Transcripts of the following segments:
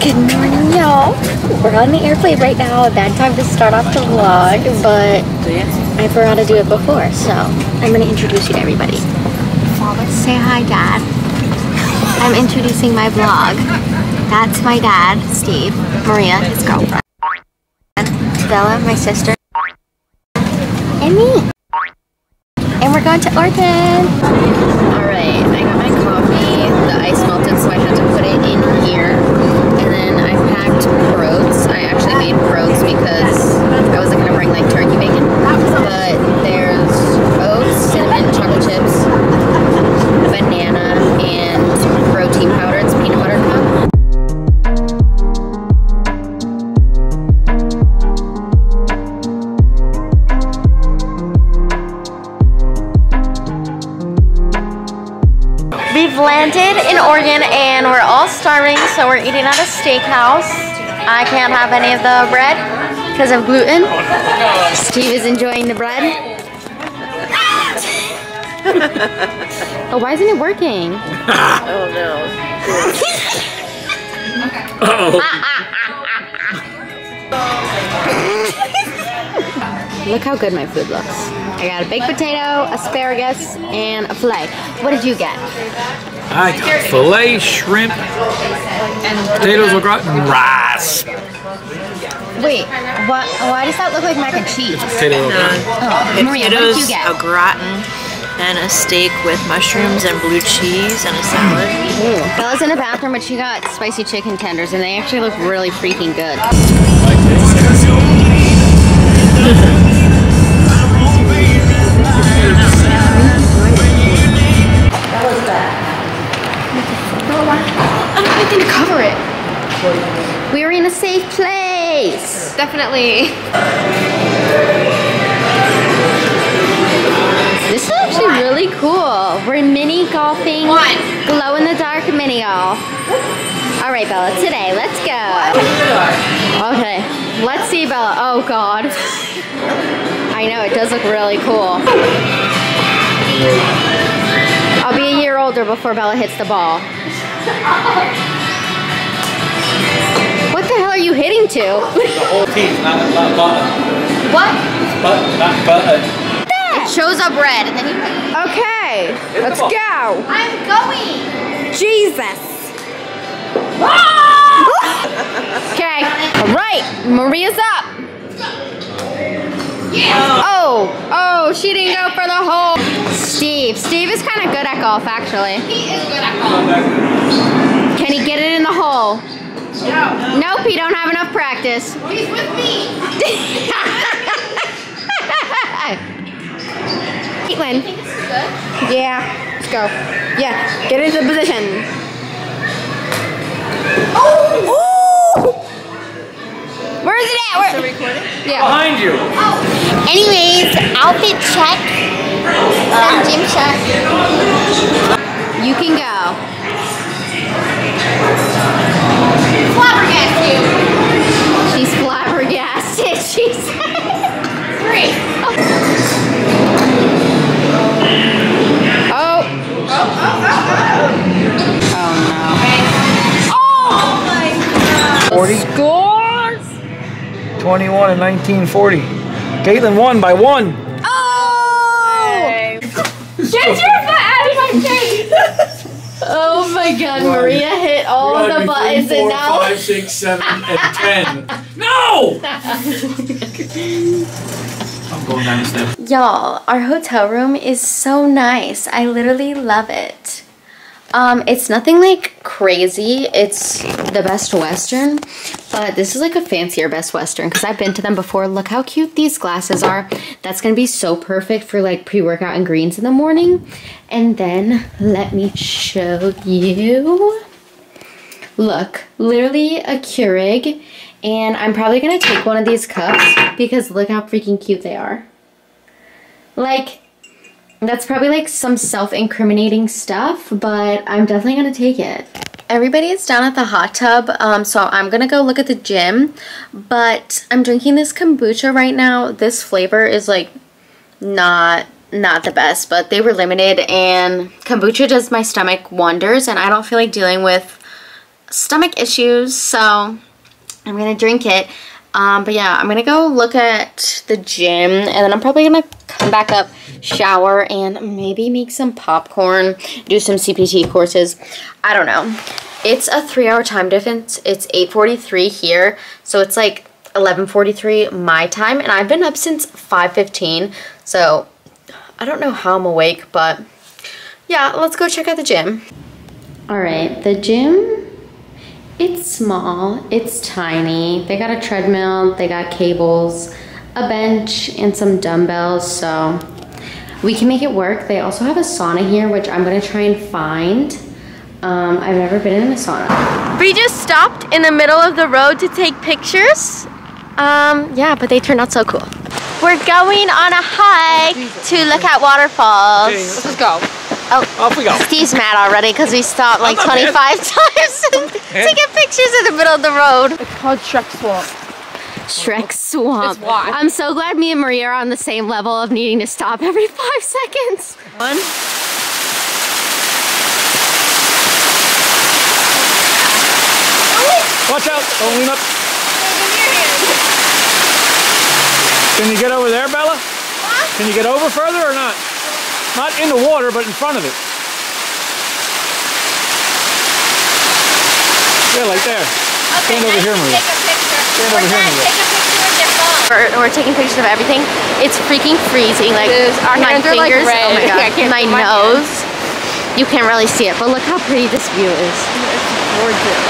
Good morning, y'all. We're on the airplane right now. A bad time to start off the vlog, but I forgot to do it before, so I'm gonna introduce you to everybody. Say hi, Dad. I'm introducing my vlog. That's my dad, Steve. Maria, his girlfriend. Bella, my sister. And me. And we're going to Oregon. Alright, I got my coffee. The ice melted, so I had to put it in here. And then I packed broads. I actually made broads because I wasn't going to bring like turkey bacon. But there's oats, cinnamon, chocolate chips, banana, and protein powder. It's peanut butter cup. We've landed in Oregon and we're all starving, so we're eating at a steakhouse. I can't have any of the bread because of gluten. Steve is enjoying the bread. Oh, why isn't it working? Oh no. Look how good my food looks. I got a baked potato, asparagus, and a filet. What did you get? I got filet, shrimp, potatoes au gratin, and rice. Wait, what? Why does that look like mac and cheese? Potato au gratin. Oh, Maria, what did you get? Au gratin and a steak with mushrooms and blue cheese and a salad. Ooh. Bella's in the bathroom, but she got spicy chicken tenders, and they actually look really freaking good. I don't have anything to cover it. We're in a safe place. Definitely. This is actually really cool. We're mini golfing. Glow in the dark mini golf. All right, Bella, today, let's go. Okay, let's see, Bella. Oh God. I know, it does look really cool. I'll be a year older before Bella hits the ball. What the hell are you hitting to? The whole teeth, not button. What? Button, not button. It shows up red and then you... Okay, let's go. I'm going. Jesus. Okay, all right, Maria's up. Yeah. Oh, she didn't go for the hole. Steve is kind of good at golf, actually. He is good at golf. Can he get it in the hole? No. Nope, he don't have enough practice. He's with me. Caitlin. Think this is good? Yeah, let's go. Yeah, get into position. Oh! Where is it at? Where? Still recording? Yeah. Behind you. Anyways, outfit check. Gym check. You can go. Flabbergasted. She's flabbergasted. She's 3. Oh. Oh no. Oh my God. 40. Scores. 21 and 1940. Caitlin won by 1. Oh! Get your butt out of my face. Oh my God, Maria hit all of the buttons 3, 4, and now 5, 6, 7, and 10. No! I'm going down the steps. Y'all, our hotel room is so nice. I literally love it. It's nothing like crazy. It's the Best Western, but this is like a fancier Best Western because I've been to them before. Look how cute these glasses are. That's gonna be so perfect for like pre-workout and greens in the morning. And then let me show you. Look, literally a Keurig, and I'm probably gonna take one of these cups because look how freaking cute they are. Like, that's probably like some self-incriminating stuff, but I'm definitely gonna take it. Everybody is down at the hot tub, so I'm gonna go look at the gym, but I'm drinking this kombucha right now. This flavor is like not the best, but they were limited, and kombucha does my stomach wonders, and I don't feel like dealing with stomach issues, so I'm gonna drink it. But yeah, I'm gonna go look at the gym, and then I'm probably gonna come back up, shower, and maybe make some popcorn, do some CPT courses. I don't know. It's a 3-hour time difference. It's 8:43 here, so it's like 11:43 my time, and I've been up since 5:15, so I don't know how I'm awake, but yeah, let's go check out the gym. All right, the gym. It's small, it's tiny. They got a treadmill, they got cables, a bench, and some dumbbells, so we can make it work. They also have a sauna here, which I'm gonna try and find. I've never been in a sauna. We just stopped in the middle of the road to take pictures. Yeah, but they turned out so cool. We're going on a hike to look at waterfalls. Okay, Let's go. Oh, off we go. Steve's mad already because we stopped like 25 times to get pictures in the middle of the road. It's called Shrek Swamp. Shrek Swamp. That's why. I'm so glad me and Maria are on the same level of needing to stop every 5 seconds. One. Watch out, don't lean up. Can you get over there, Bella? What? Can you get over further or not? Not in the water, but in front of it. Yeah, like there. Okay, Stand over here, Maria. Take a picture. Stand over here, Maria. Take a picture with your phone. We're taking pictures of everything. It's freaking freezing. Like Our my hands are like fingers. red. Oh my god. I can't my feel my nose. You can't really see it, but look how pretty this view is. It's gorgeous.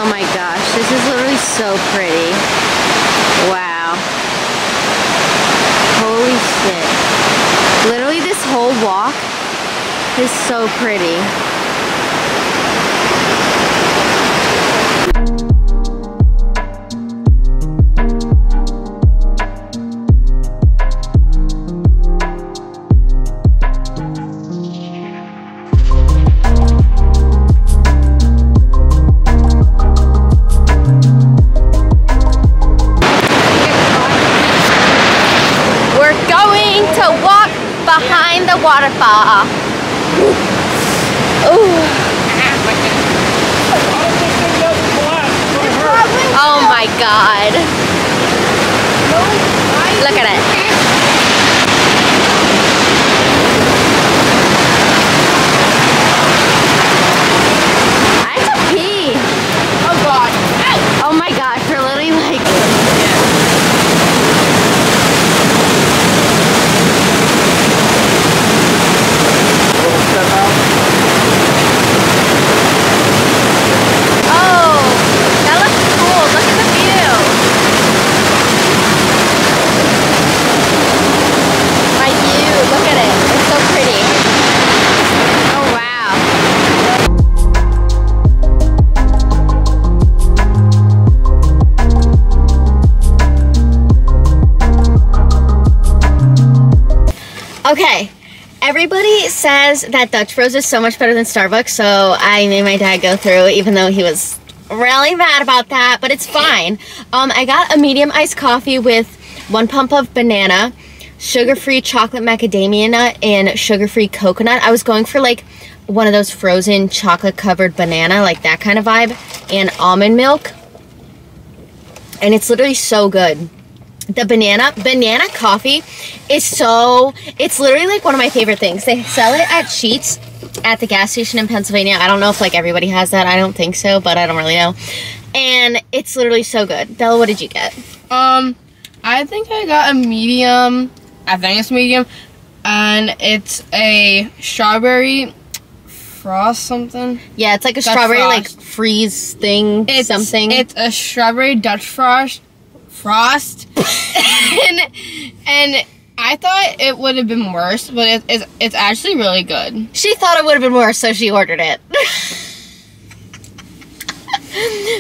Oh my gosh, this is literally so pretty. Wow. Holy shit. Literally this whole walk is so pretty. Behind the waterfall. Ooh. Oh my god. Look at it. I have to pee. Oh god. Oh my gosh, we're literally like... Okay, everybody says that Dutch Bros is so much better than Starbucks, so I made my dad go through, even though he was really mad about that, but it's fine. I got a medium iced coffee with 1 pump of banana, sugar-free chocolate macadamia nut, and sugar-free coconut. I was going for like one of those frozen chocolate-covered banana, like that kind of vibe, and almond milk, and it's literally so good. The banana coffee is so, it's literally like one of my favorite things. They sell it at Sheetz at the gas station in Pennsylvania. I don't know if like everybody has that. I don't think so, but I don't really know. And it's literally so good. Bella, what did you get? I think I got a medium. I think it's medium. And it's a strawberry frost something. Yeah, it's like a Dutch strawberry frost. like freeze thing, something. It's a strawberry Dutch frost. and I thought it would have been worse, but it's actually really good. She thought it would have been worse, so she ordered it.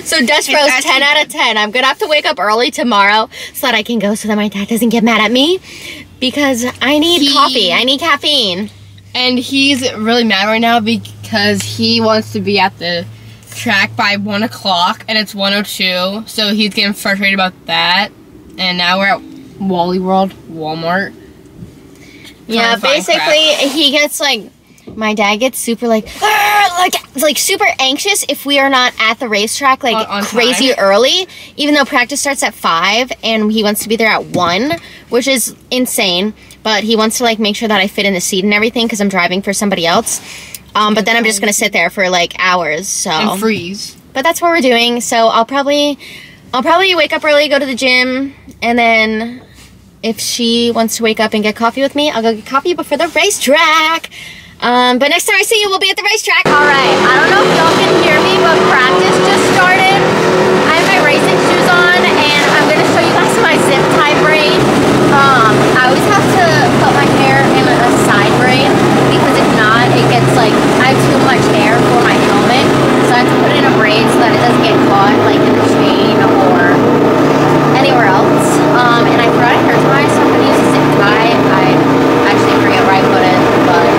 So Dutch Bros, 10 out of 10. I'm gonna have to wake up early tomorrow so that I can go so that my dad doesn't get mad at me, because I need coffee. I need caffeine. And he's really mad right now because he wants to be at the track by 1 o'clock and it's 1:02, so he's getting frustrated about that. And now we're at Walmart. Yeah, basically he gets like my dad gets super like super anxious if we are not at the racetrack like on crazy time. early, even though practice starts at 5 and he wants to be there at 1, which is insane. But he wants to like make sure that I fit in the seat and everything because I'm driving for somebody else. But then I'm just gonna sit there for like hours. So And freeze. But that's what we're doing. So I'll probably wake up early, go to the gym, and then if she wants to wake up and get coffee with me, I'll go get coffee before the racetrack. But next time I see you, we'll be at the racetrack. All right, I don't know if y'all can hear me, but practice just started. I have my racing shoes on, and I'm gonna show you guys my zip tie braid. I always have to put my hair in a side braid, because if not, it gets like, I have too much hair for my helmet, so I have to put it in a braid so that it doesn't get caught like in the chain or anywhere else. And I forgot a hair tie, so I'm gonna use a zip tie. I actually forget where I put it, but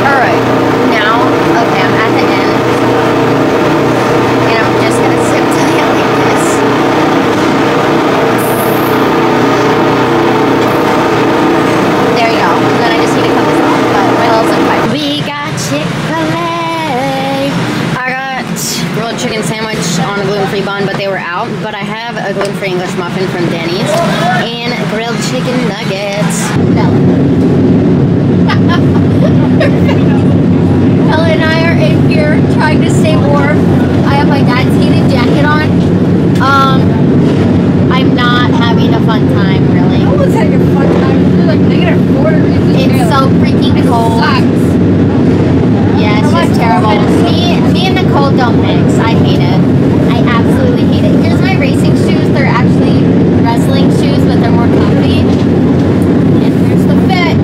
alright, now, okay, I'm at the end, and I'm just gonna zip tie it like this. There you go, and then I just need to cut this off, but my little zip tie. We got Chick-fil-A. I got grilled chicken sandwich on a gluten-free bun, but they were out, but I have a gluten-free English muffin from Denny's, and grilled chicken nuggets. Ella and I are in here trying to stay warm. I have my dad's heated jacket on. I'm not having a fun time, really. No one's having a fun time. It's like -4 degrees. It's so freaking cold. Yeah, it's just terrible. Me and the cold don't mix. I hate it. I absolutely hate it. Here's my racing shoes. They're actually wrestling shoes, but they're more comfy. And here's the fit.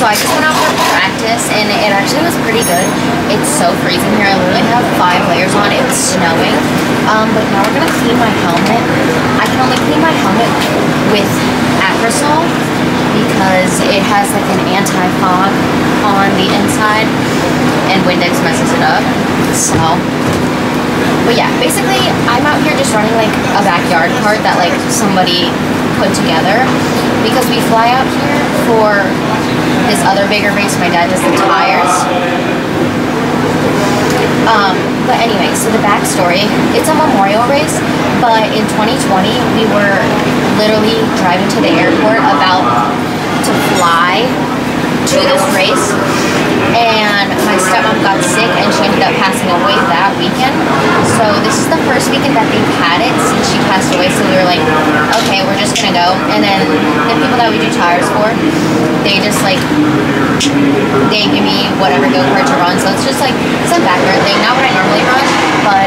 So I just went out for practice, and it actually was pretty good. It's so freezing here. I literally have 5 layers on. It's snowing. But now we're gonna clean my helmet. I can only clean my helmet with Aerosol because it has like an anti-fog on the inside, and Windex messes it up. So, but yeah, basically I'm out here just running like a backyard cart that like somebody put together, because we fly out here for this other bigger race. My dad does the tires. But anyway, so the backstory, it's a memorial race, but in 2020 we were literally driving to the airport about to fly to this race, and my stepmom got sick and she ended up passing away that weekend. So this is the first weekend that they've had it since she passed away, so we were like, okay, we're just gonna go. And then the people that we do tires for, they just like, they give me whatever go-kart to run, so it's just like some background thing, not what I normally run, but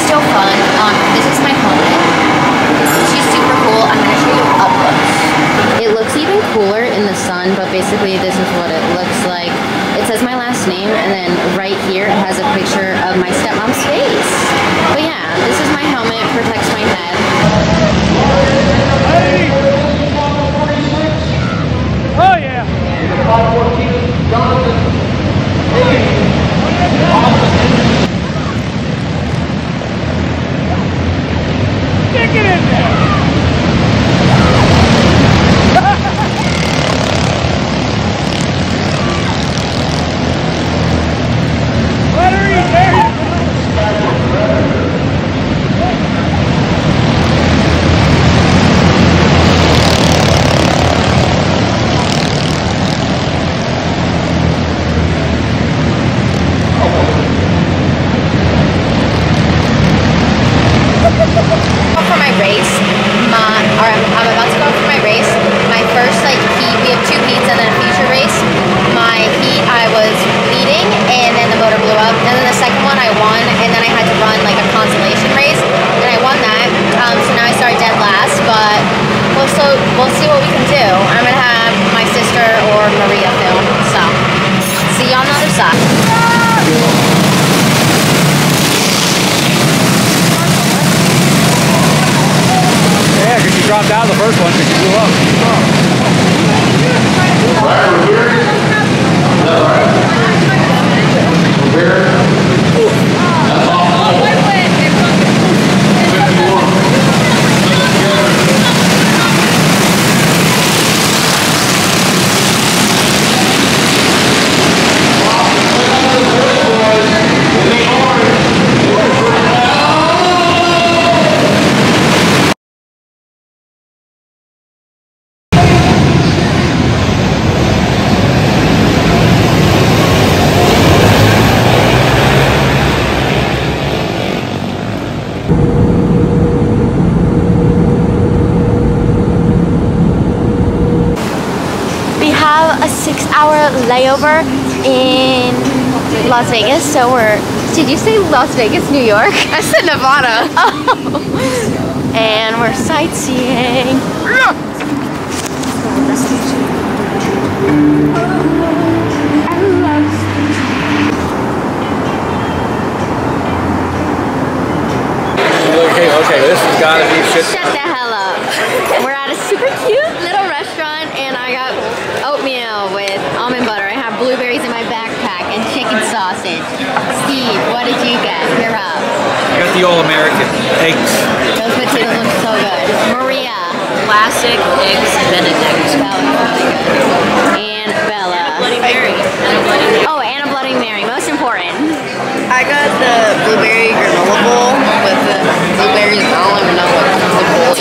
still fun. This is my helmet. She's super cool. I'm gonna show you up close. It looks even cooler in the sun, but basically this is what it looks like. It says my last name, and then right here it has a picture of my stepmom's face. But yeah, this is my helmet, protects my head. Hey! Oh yeah! Stick it in there! Let her eat there! For my race, I'm about to go for my race. My first like heat, we have 2 heats and then a feature race. My heat, I was leading, and then the motor blew up. And then the second one I won, and then I had to run like a consolation race, and I won that. So now I started dead last, but we'll see what we can do. I'm gonna have my sister or Maria film. So see you on the other side. Yeah, because you dropped out of the first one because you blew up. 2-hour layover in Las Vegas, so we're... Did you say Las Vegas, New York? I said Nevada. Oh. And we're sightseeing. Okay, this has got to be shit. Shut the hell up. We're at a super cute little restaurant and I got oatmeal with almond butter. I have blueberries in my backpack and chicken sausage. Steve, what did you get? You're up. I got the all-American eggs. Those potatoes look so good. Maria. Classic eggs Benedict. That was really good. And Bella. Bloody Mary. And a Bloody Mary. Oh, and a Bloody Mary. Most important. I got the blueberry granola bowl with the blueberries. I don't even know what the bowl